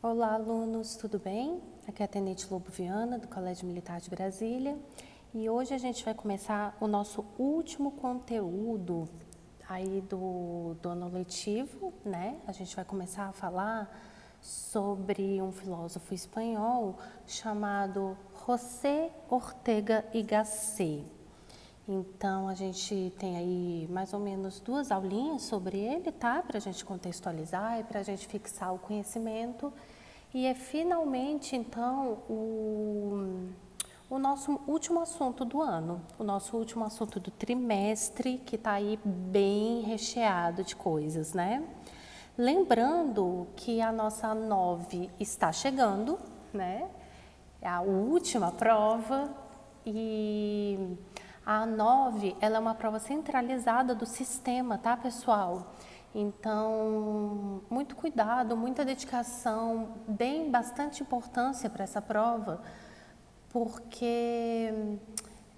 Olá, alunos, tudo bem? Aqui é a Tenente Lobo Viana, do Colégio Militar de Brasília. E hoje a gente vai começar o nosso último conteúdo aí do ano letivo, né? A gente vai começar a falar sobre um filósofo espanhol chamado José Ortega y Gasset. Então, a gente tem aí mais ou menos 2 aulinhas sobre ele, tá? Para a gente contextualizar e para a gente fixar o conhecimento. E é finalmente, então, o nosso último assunto do ano, o nosso último assunto do trimestre, que está aí bem recheado de coisas, né? Lembrando que a nossa 9 está chegando, né? É a última prova e a 9, ela é uma prova centralizada do sistema, tá, pessoal? Então, muito cuidado, muita dedicação, deem bastante importância para essa prova, porque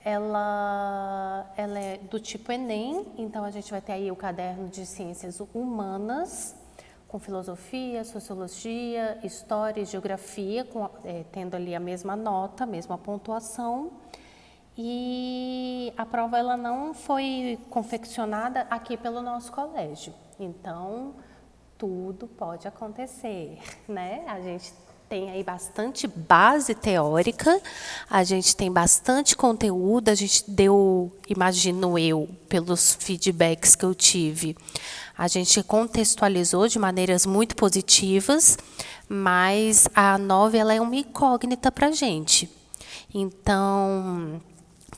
ela é do tipo Enem, então a gente vai ter aí o caderno de ciências humanas, com filosofia, sociologia, história e geografia, tendo ali a mesma nota, a mesma pontuação. E a prova ela não foi confeccionada aqui pelo nosso colégio, então tudo pode acontecer, né? A gente tem aí bastante base teórica, a gente tem bastante conteúdo, a gente deu, imagino eu, pelos feedbacks que eu tive, a gente contextualizou de maneiras muito positivas, mas a 9 ela é uma incógnita para a gente. Então,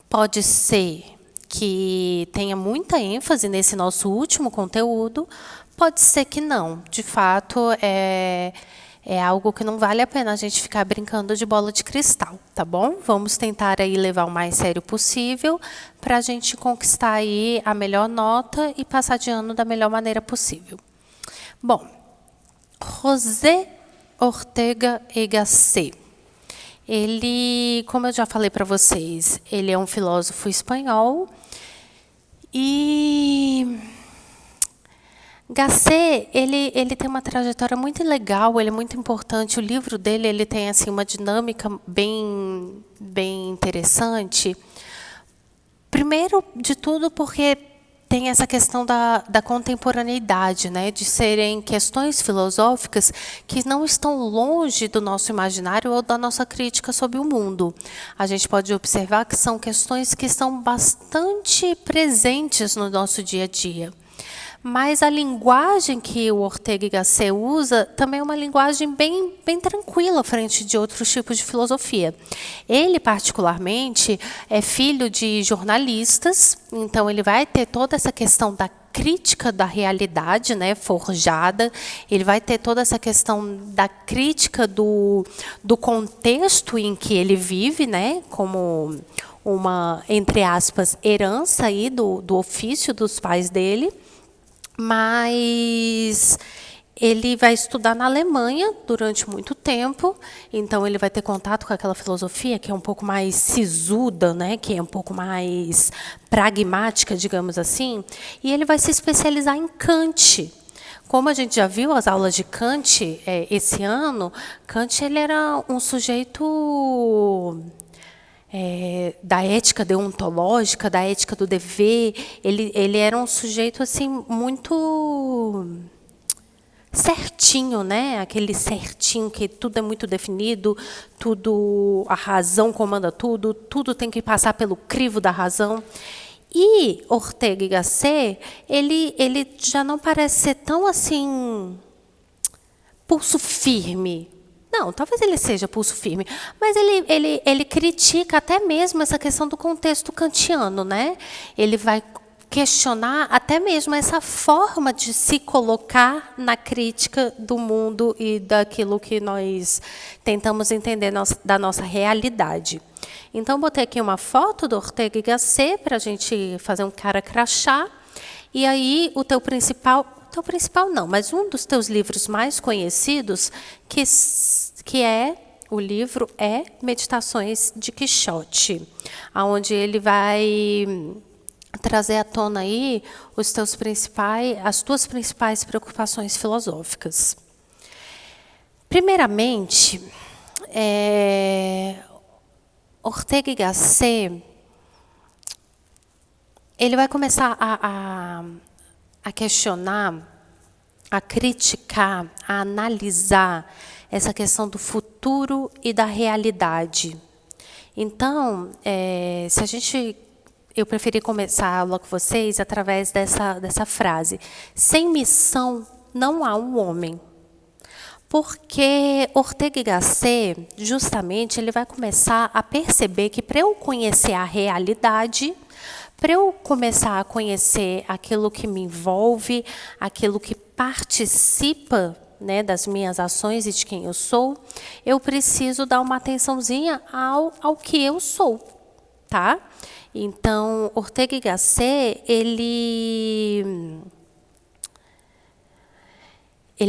pode ser que tenha muita ênfase nesse nosso último conteúdo, pode ser que não. De fato, é algo que não vale a pena a gente ficar brincando de bola de cristal, tá bom? Vamos tentar aí levar o mais sério possível para a gente conquistar aí a melhor nota e passar de ano da melhor maneira possível. Bom, José Ortega y Gasset. Ele, como eu já falei para vocês, ele é um filósofo espanhol e Gasset, ele tem uma trajetória muito legal, ele é muito importante. O livro dele, ele tem assim uma dinâmica bem interessante. Primeiro de tudo porque tem essa questão da contemporaneidade, né? De serem questões filosóficas que não estão longe do nosso imaginário ou da nossa crítica sobre o mundo. A gente pode observar que são questões que estão bastante presentes no nosso dia a dia. Mas a linguagem que o Ortega y Gasset usa também é uma linguagem bem tranquila frente de outros tipos de filosofia. Ele, particularmente, é filho de jornalistas, então ele vai ter toda essa questão da crítica da realidade, né, forjada, ele vai ter toda essa questão da crítica do contexto em que ele vive, né, como uma, entre aspas, herança aí do ofício dos pais dele. Mas ele vai estudar na Alemanha durante muito tempo, então ele vai ter contato com aquela filosofia que é um pouco mais sisuda, né, que é um pouco mais pragmática, digamos assim, e ele vai se especializar em Kant. Como a gente já viu as aulas de Kant esse ano, Kant ele era um sujeito da ética deontológica, da ética do dever, ele era um sujeito assim muito certinho, né? Aquele certinho que tudo é muito definido, tudo, a razão comanda tudo, tudo tem que passar pelo crivo da razão. E Ortega y Gasset, ele já não parece ser tão assim pulso firme. Não, talvez ele seja pulso firme, mas ele critica até mesmo essa questão do contexto kantiano, né? Ele vai questionar até mesmo essa forma de se colocar na crítica do mundo e daquilo que nós tentamos entender da nossa realidade. Então, botei aqui uma foto do Ortega y Gasset para a gente fazer um cara crachá. E aí, o teu principal não, mas um dos teus livros mais conhecidos, que é o livro Meditações de Quixote, onde ele vai trazer à tona aí as tuas principais preocupações filosóficas. Primeiramente, Ortega y Gasset, ele vai começar a questionar, a criticar, a analisar essa questão do futuro e da realidade. Então, eu preferi começar a aula com vocês através dessa frase. Sem missão não há um homem. Porque Ortega y Gasset, justamente, ele vai começar a perceber que para eu conhecer a realidade, para eu começar a conhecer aquilo que me envolve, aquilo que participa, né, das minhas ações e de quem eu sou, eu preciso dar uma atençãozinha ao que eu sou, tá? Então, Ortega y Gasset, ele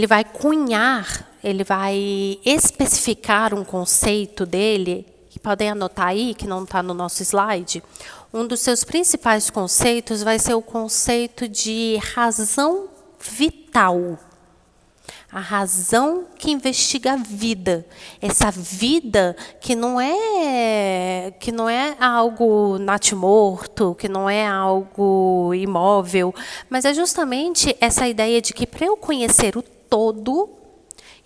vai cunhar, ele vai especificar um conceito dele, que podem anotar aí, que não está no nosso slide. Um dos seus principais conceitos vai ser o conceito de razão vital. A razão que investiga a vida. Essa vida que não é algo natimorto, que não é algo imóvel, mas é justamente essa ideia de que para eu conhecer o todo,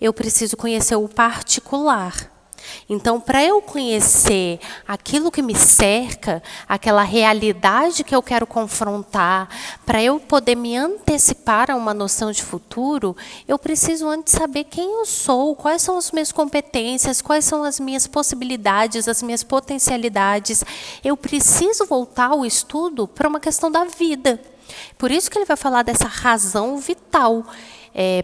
eu preciso conhecer o particular. Então, para eu conhecer aquilo que me cerca, aquela realidade que eu quero confrontar, para eu poder me antecipar a uma noção de futuro, eu preciso antes saber quem eu sou, quais são as minhas competências, quais são as minhas possibilidades, as minhas potencialidades. Eu preciso voltar o estudo para uma questão da vida. Por isso que ele vai falar dessa razão vital.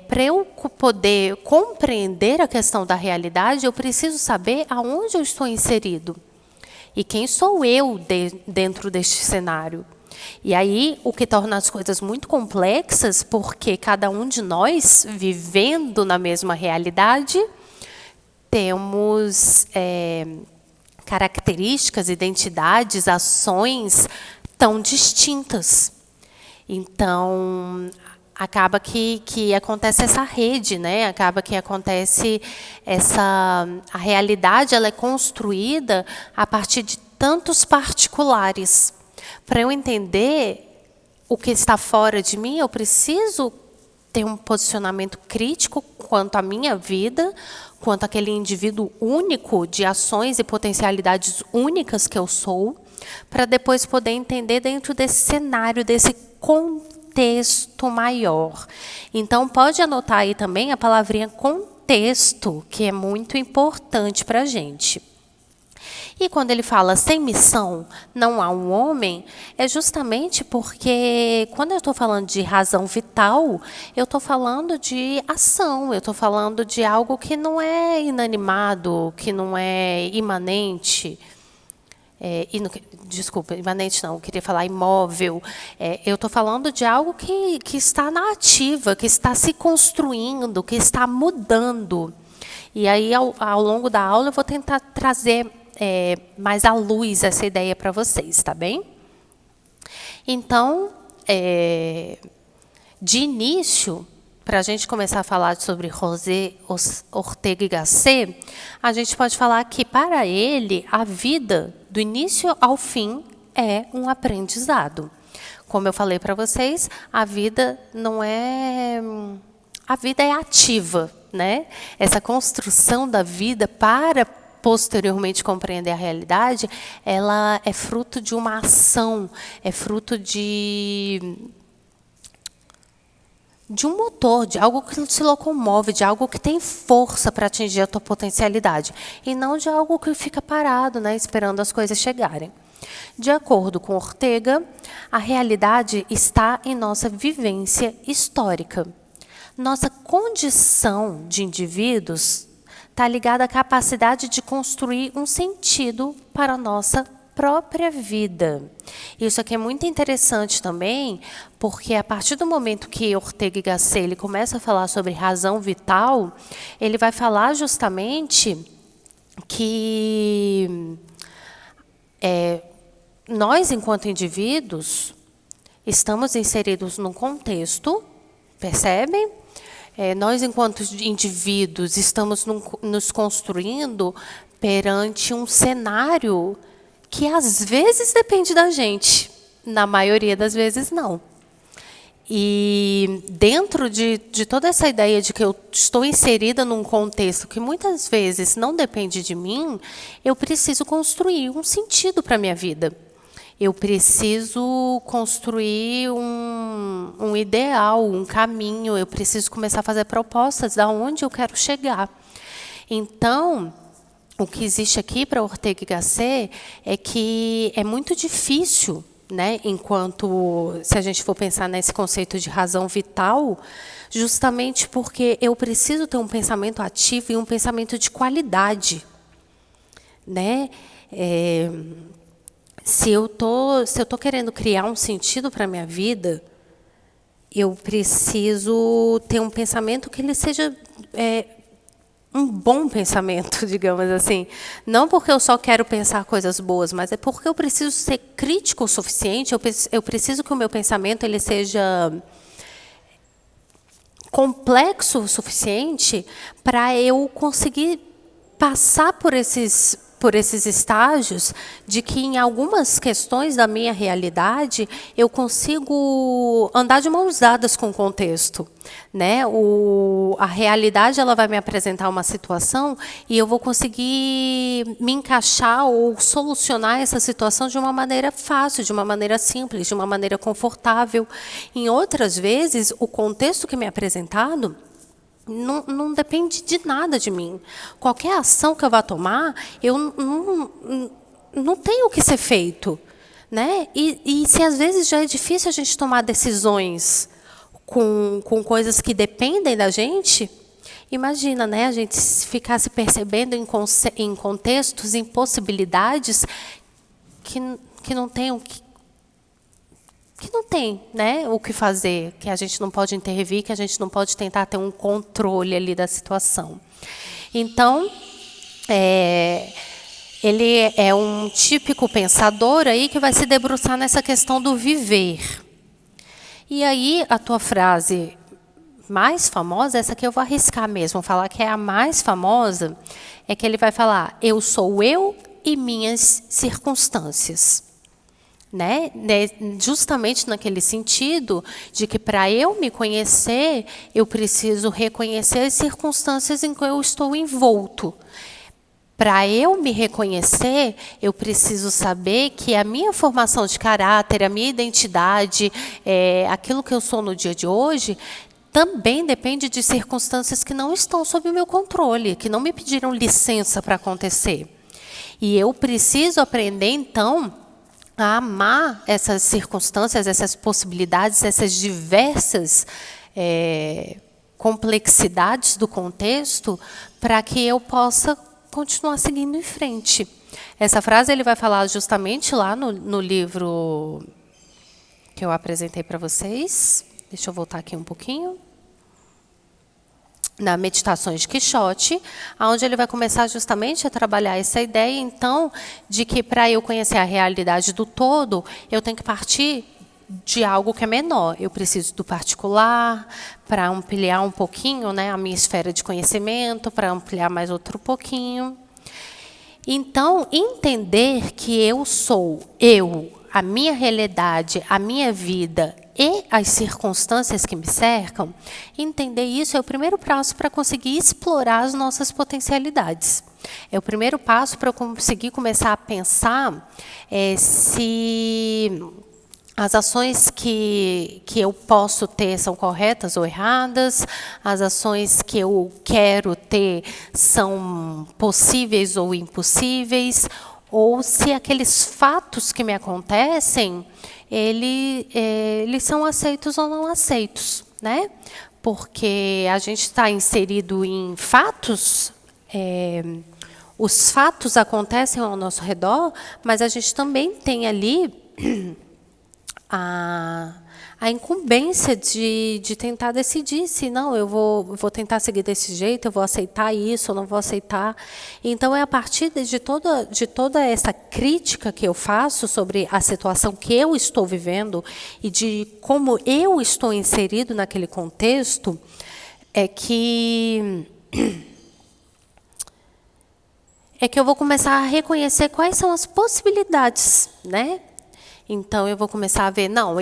Para eu poder compreender a questão da realidade, eu preciso saber aonde eu estou inserido. E quem sou eu dentro deste cenário. E aí, o que torna as coisas muito complexas, porque cada um de nós, vivendo na mesma realidade, temos características, identidades, ações tão distintas. Então, acaba que acontece essa rede, né? Acaba que acontece a realidade, ela é construída a partir de tantos particulares. Para eu entender o que está fora de mim, eu preciso ter um posicionamento crítico quanto à minha vida, quanto àquele indivíduo único de ações e potencialidades únicas que eu sou, para depois poder entender dentro desse cenário, desse contexto maior. Então, pode anotar aí também a palavrinha contexto, que é muito importante para a gente. E quando ele fala sem missão não há um homem, é justamente porque quando eu estou falando de razão vital, eu estou falando de ação, eu estou falando de algo que não é inanimado, que não é imanente. Desculpa, imanente não, eu queria falar imóvel. Eu estou falando de algo que está na ativa, que está se construindo, que está mudando. E aí, ao longo da aula, eu vou tentar trazer mais à luz essa ideia para vocês, tá bem? Então, de início, para a gente começar a falar sobre José Ortega y Gasset, a gente pode falar que, para ele, a vida, do início ao fim, é um aprendizado. Como eu falei para vocês, a vida não é... A vida é ativa, né? Essa construção da vida para posteriormente compreender a realidade, ela é fruto de uma ação, é fruto de um motor, de algo que se locomove, de algo que tem força para atingir a tua potencialidade, e não de algo que fica parado, né, esperando as coisas chegarem. De acordo com Ortega, a realidade está em nossa vivência histórica. Nossa condição de indivíduos está ligada à capacidade de construir um sentido para a nossa própria vida. Isso aqui é muito interessante também, porque a partir do momento que Ortega y Gasset ele começa a falar sobre razão vital, ele vai falar justamente que nós, enquanto indivíduos, estamos inseridos num contexto, percebem? nós, enquanto indivíduos, estamos nos construindo perante um cenário que, às vezes, depende da gente. Na maioria das vezes, não. E dentro de toda essa ideia de que eu estou inserida num contexto que muitas vezes não depende de mim, eu preciso construir um sentido para a minha vida. Eu preciso construir um ideal, um caminho, eu preciso começar a fazer propostas de onde eu quero chegar. Então, o que existe aqui para Ortega y Gasset é que é muito difícil, né, se a gente for pensar nesse conceito de razão vital, justamente porque eu preciso ter um pensamento ativo e um pensamento de qualidade, né? Se eu tô querendo criar um sentido para a minha vida, eu preciso ter um pensamento que ele seja um bom pensamento, digamos assim. Não porque eu só quero pensar coisas boas, mas é porque eu preciso ser crítico o suficiente, eu preciso que o meu pensamento ele seja complexo o suficiente para eu conseguir passar por esses estágios de que, em algumas questões da minha realidade, eu consigo andar de mãos dadas com o contexto, né? A realidade ela vai me apresentar uma situação e eu vou conseguir me encaixar ou solucionar essa situação de uma maneira fácil, de uma maneira simples, de uma maneira confortável. Em outras vezes, o contexto que me é apresentado não depende de nada de mim. Qualquer ação que eu vá tomar, eu não tenho o que ser feito, né? E se às vezes já é difícil a gente tomar decisões com coisas que dependem da gente, imagina, né? A gente ficar se percebendo em contextos, em possibilidades que não tem né, o que fazer, que a gente não pode intervir, que a gente não pode tentar ter um controle ali da situação. Então, ele é um típico pensador aí que vai se debruçar nessa questão do viver. E aí, a tua frase mais famosa, essa que eu vou arriscar mesmo, falar que é a mais famosa, é que ele vai falar: eu sou eu e minhas circunstâncias. Né? Justamente naquele sentido de que, para eu me conhecer, eu preciso reconhecer as circunstâncias em que eu estou envolto. Para eu me reconhecer, eu preciso saber que a minha formação de caráter, a minha identidade, aquilo que eu sou no dia de hoje, também depende de circunstâncias que não estão sob o meu controle, que não me pediram licença para acontecer. E eu preciso aprender, então, a amar essas circunstâncias, essas possibilidades, essas diversas complexidades do contexto, para que eu possa continuar seguindo em frente. Essa frase ele vai falar justamente lá no livro que eu apresentei para vocês. Deixa eu voltar aqui um pouquinho. Na Meditações de Quixote, onde ele vai começar justamente a trabalhar essa ideia, então, de que, para eu conhecer a realidade do todo, eu tenho que partir de algo que é menor. Eu preciso do particular para ampliar um pouquinho, né, a minha esfera de conhecimento, para ampliar mais outro pouquinho. Então, entender que eu sou eu, a minha realidade, a minha vida e as circunstâncias que me cercam, entender isso é o primeiro passo para conseguir explorar as nossas potencialidades. É o primeiro passo para eu conseguir começar a pensar se as ações que eu posso ter são corretas ou erradas, as ações que eu quero ter são possíveis ou impossíveis, ou se aqueles fatos que me acontecem, eles são aceitos ou não aceitos, né? Porque a gente está inserido em fatos, os fatos acontecem ao nosso redor, mas a gente também tem ali a incumbência de tentar decidir se não, eu vou tentar seguir desse jeito, eu vou aceitar isso, eu não vou aceitar. Então, é a partir de toda essa crítica que eu faço sobre a situação que eu estou vivendo e de como eu estou inserido naquele contexto, é que eu vou começar a reconhecer quais são as possibilidades, né? Então, eu vou começar a ver, não,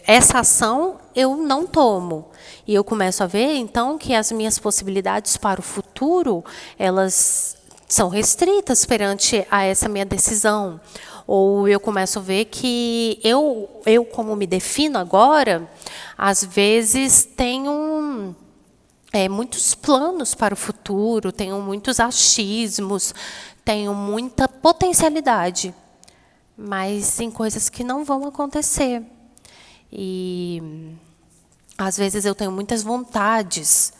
essa ação eu não tomo. E eu começo a ver, então, que as minhas possibilidades para o futuro, elas são restritas perante a essa minha decisão. Ou eu começo a ver que eu como me defino agora, às vezes tenho muitos planos para o futuro, tenho muitos achismos, tenho muita potencialidade, mas em coisas que não vão acontecer. E às vezes eu tenho muitas vontades,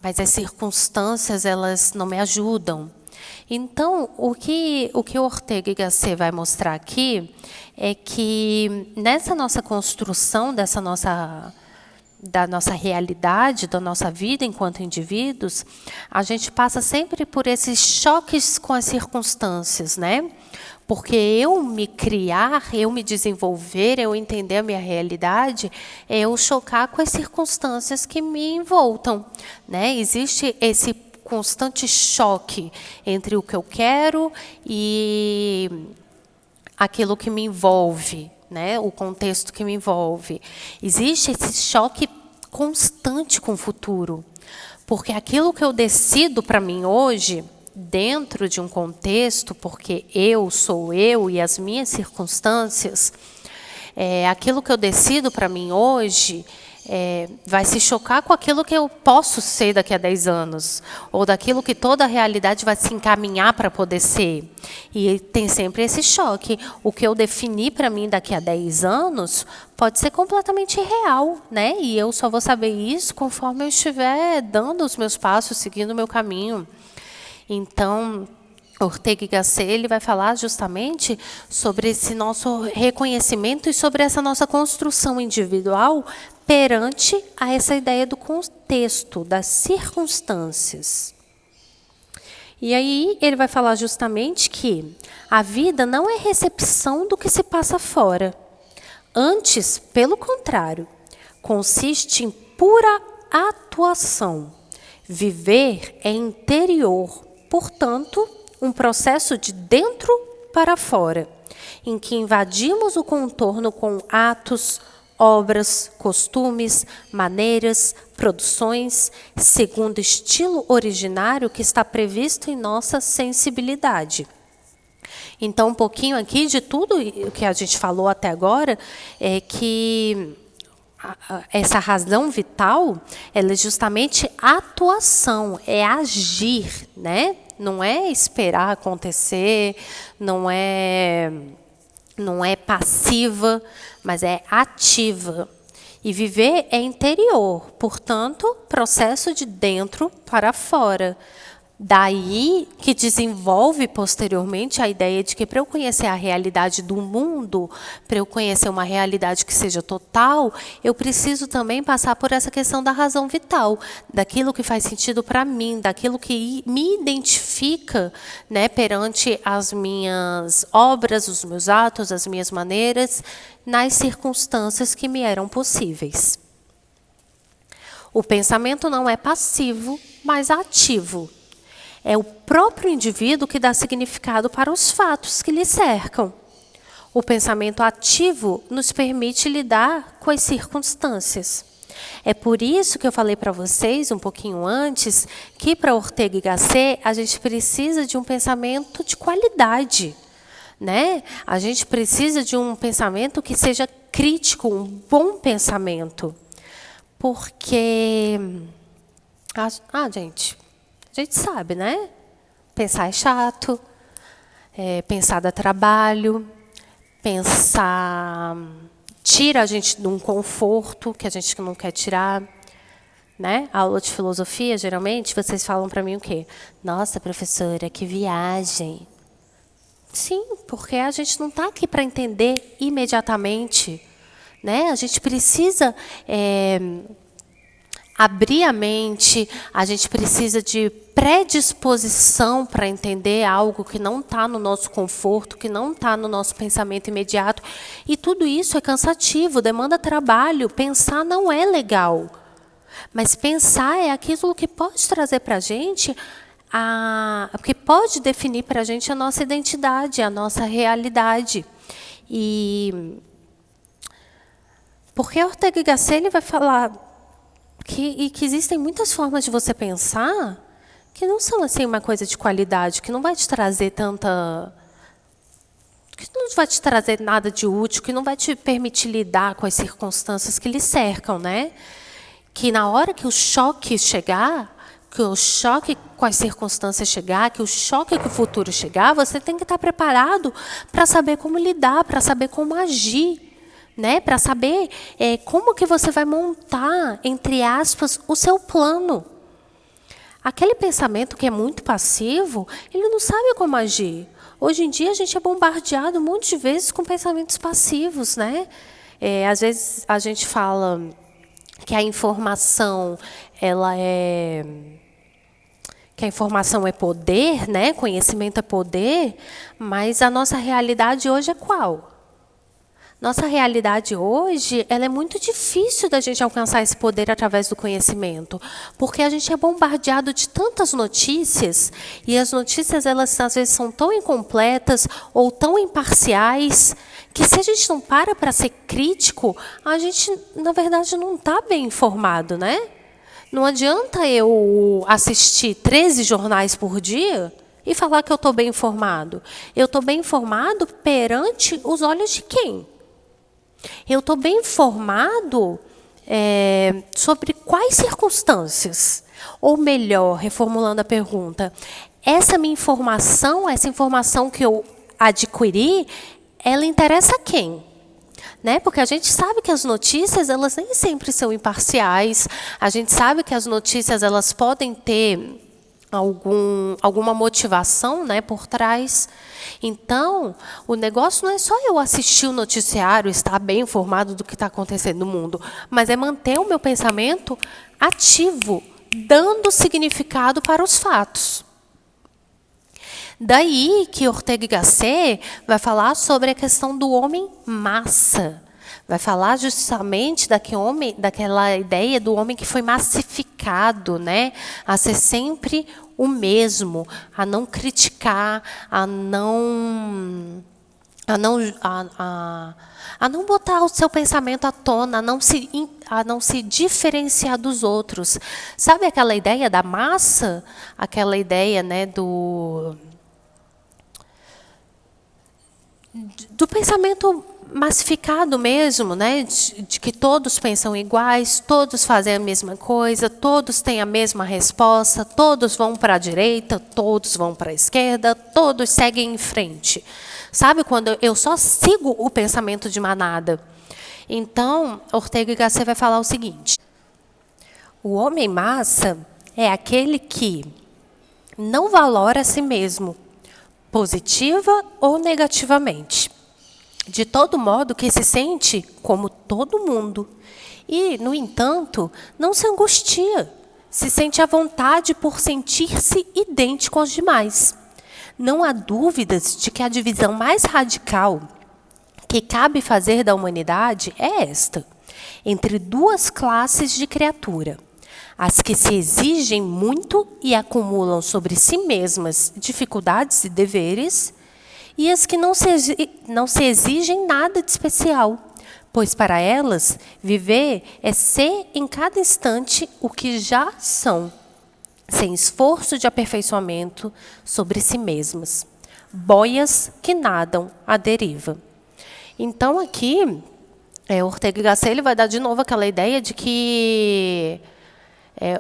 mas as circunstâncias elas não me ajudam. Então, o que o Ortega y Gasset vai mostrar aqui é que nessa nossa construção da nossa realidade, da nossa vida enquanto indivíduos, a gente passa sempre por esses choques com as circunstâncias, né? Porque eu me criar, eu me desenvolver, eu entender a minha realidade, é eu chocar com as circunstâncias que me envoltam, né? Existe esse constante choque entre o que eu quero e aquilo que me envolve, né? O contexto que me envolve. Existe esse choque constante com o futuro, porque aquilo que eu decido para mim hoje, dentro de um contexto, porque eu sou eu e as minhas circunstâncias, aquilo que eu decido para mim hoje vai se chocar com aquilo que eu posso ser daqui a 10 anos, ou daquilo que toda a realidade vai se encaminhar para poder ser. E tem sempre esse choque. O que eu defini para mim daqui a 10 anos pode ser completamente irreal, né? E eu só vou saber isso conforme eu estiver dando os meus passos, seguindo o meu caminho. Então, Ortega y Gasset ele vai falar justamente sobre esse nosso reconhecimento e sobre essa nossa construção individual perante a essa ideia do contexto, das circunstâncias. E aí ele vai falar justamente que a vida não é recepção do que se passa fora. Antes, pelo contrário, consiste em pura atuação. Viver é interior, portanto, um processo de dentro para fora, em que invadimos o contorno com atos, obras, costumes, maneiras, produções, segundo estilo originário que está previsto em nossa sensibilidade. Então, um pouquinho aqui de tudo o que a gente falou até agora é que essa razão vital, ela é justamente atuação, é agir, né? Não é esperar acontecer, não é passiva, mas é ativa. E viver é interior, portanto, processo de dentro para fora. Daí que desenvolve posteriormente a ideia de que para eu conhecer a realidade do mundo, para eu conhecer uma realidade que seja total, eu preciso também passar por essa questão da razão vital, daquilo que faz sentido para mim, daquilo que me identifica, né, perante as minhas obras, os meus atos, as minhas maneiras, nas circunstâncias que me eram possíveis. O pensamento não é passivo, mas ativo. É o próprio indivíduo que dá significado para os fatos que lhe cercam. O pensamento ativo nos permite lidar com as circunstâncias. É por isso que eu falei para vocês, um pouquinho antes, que para Ortega y Gasset a gente precisa de um pensamento de qualidade, né? A gente precisa de um pensamento que seja crítico, um bom pensamento. Porque, gente... A gente sabe, né? Pensar é chato, pensar dá trabalho, pensar tira a gente de um conforto que a gente não quer tirar, né? A aula de filosofia, geralmente, vocês falam para mim o quê? Nossa, professora, que viagem. Sim, porque a gente não está aqui para entender imediatamente, né? A gente precisa abrir a mente, a gente precisa de predisposição para entender algo que não está no nosso conforto, que não está no nosso pensamento imediato. E tudo isso é cansativo, demanda trabalho. Pensar não é legal. Mas pensar é aquilo que pode trazer para a gente, que pode definir para a gente a nossa identidade, a nossa realidade. Porque Ortega y Gasset ele vai falar que existem muitas formas de você pensar que não são assim uma coisa de qualidade, que não vai te trazer que não vai te trazer nada de útil, que não vai te permitir lidar com as circunstâncias que lhe cercam, né? Que na hora que o choque chegar, que o choque com as circunstâncias chegar, que o choque com o futuro chegar, você tem que estar preparado para saber como lidar, para saber como agir, né? Para saber como que você vai montar, entre aspas, o seu plano. Aquele pensamento que é muito passivo, ele não sabe como agir. Hoje em dia, a gente é bombardeado um monte de vezes com pensamentos passivos, né? Às vezes, a gente fala que a informação, que a informação é poder, né? Conhecimento é poder, mas a nossa realidade hoje é qual? Nossa realidade hoje, ela é muito difícil da gente alcançar esse poder através do conhecimento, porque a gente é bombardeado de tantas notícias, e as notícias, elas às vezes são tão incompletas ou tão imparciais, que se a gente não para ser crítico, a gente, na verdade, não está bem informado, né? Não adianta eu assistir 13 jornais por dia e falar que eu estou bem informado. Eu estou bem informado perante os olhos de quem? Eu estou bem informado sobre quais circunstâncias? Ou melhor, reformulando a pergunta, essa informação que eu adquiri, ela interessa a quem? Né? Porque a gente sabe que as notícias, elas nem sempre são imparciais, a gente sabe que as notícias, elas podem ter alguma motivação, né, por trás. Então, o negócio não é só eu assistir o noticiário, estar bem informado do que está acontecendo no mundo, mas é manter o meu pensamento ativo, dando significado para os fatos. Daí que Ortega y Gasset vai falar sobre a questão do homem massa. Vai falar justamente daquela ideia do homem que foi massificado, né? A ser sempre o mesmo, a não criticar, a não botar o seu pensamento à tona, a não se diferenciar dos outros. Sabe aquela ideia da massa? Aquela ideia, né, do pensamento massificado mesmo, né? De que todos pensam iguais, todos fazem a mesma coisa, todos têm a mesma resposta, todos vão para a direita, todos vão para a esquerda, todos seguem em frente. Sabe, quando eu só sigo o pensamento de manada? Então, Ortega y Gasset vai falar o seguinte: o homem massa é aquele que não valora a si mesmo, positiva ou negativamente. De todo modo que se sente como todo mundo. E, no entanto, não se angustia. Se sente à vontade por sentir-se idêntico aos demais. Não há dúvidas de que a divisão mais radical que cabe fazer da humanidade é esta, entre duas classes de criatura. As que se exigem muito e acumulam sobre si mesmas dificuldades e deveres, e as que não se exigem nada de especial, pois para elas viver é ser em cada instante o que já são, sem esforço de aperfeiçoamento sobre si mesmas, boias que nadam à deriva. Então aqui, Ortega y Gasset ele vai dar de novo aquela ideia de que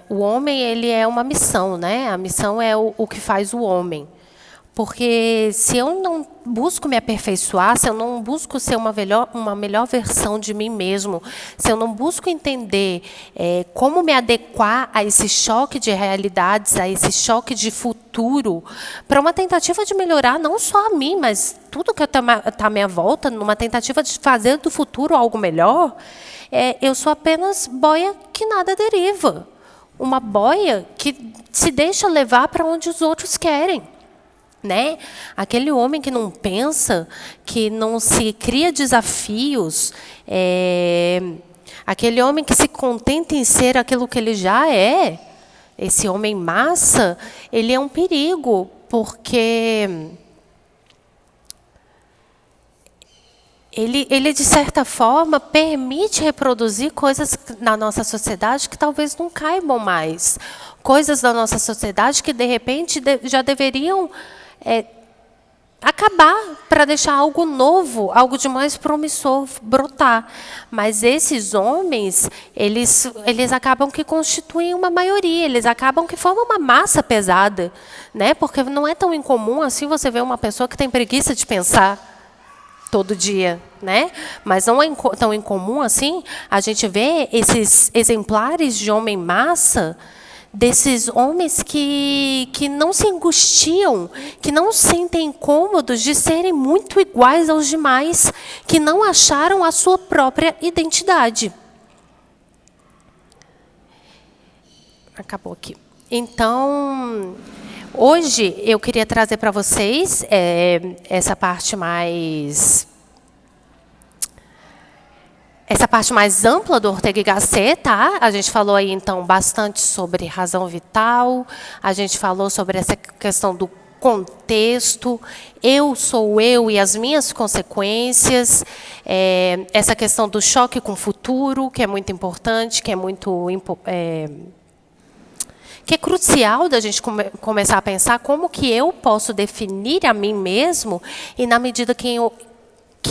o homem ele é uma missão, né? A missão é o que faz o homem. Porque se eu não busco me aperfeiçoar, se eu não busco ser uma melhor versão de mim mesmo, se eu não busco entender como me adequar a esse choque de realidades, a esse choque de futuro, para uma tentativa de melhorar não só a mim, mas tudo que está à minha volta, numa tentativa de fazer do futuro algo melhor, eu sou apenas boia que nada deriva. Uma boia que se deixa levar para onde os outros querem. Né? Aquele homem que não pensa, que não se cria desafios, Aquele homem que se contenta em ser aquilo que ele já é, esse homem massa, ele é um perigo, porque ele, de certa forma, permite reproduzir coisas na nossa sociedade que talvez não caibam mais. Coisas da nossa sociedade que, de repente, já deveriam acabar para deixar algo novo, algo de mais promissor brotar. Mas esses homens, eles acabam que constituem uma maioria, eles acabam que formam uma massa pesada, né? Porque não é tão incomum assim você ver uma pessoa que tem preguiça de pensar todo dia, né? Mas não é tão incomum assim a gente ver esses exemplares de homem massa, desses homens que não se angustiam, que não se sentem incômodos de serem muito iguais aos demais, que não acharam a sua própria identidade. Acabou aqui. Então, hoje eu queria trazer para vocês essa parte mais ampla do Ortega y Gasset, tá? A gente falou aí então bastante sobre razão vital, a gente falou sobre essa questão do contexto, eu sou eu e as minhas consequências, essa questão do choque com o futuro, que é muito importante, que é crucial da gente começar a pensar como que eu posso definir a mim mesmo, e na medida que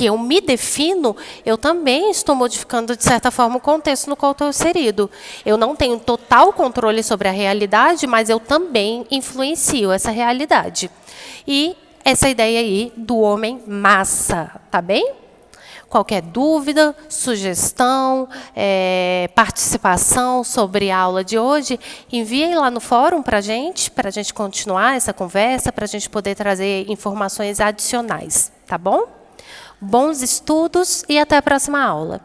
eu me defino, eu também estou modificando, de certa forma, o contexto no qual estou inserido. Eu não tenho total controle sobre a realidade, mas eu também influencio essa realidade. E essa ideia aí do homem massa, tá bem? Qualquer dúvida, sugestão, participação sobre a aula de hoje, enviem lá no fórum para a gente continuar essa conversa, para a gente poder trazer informações adicionais, tá bom? Bons estudos e até a próxima aula.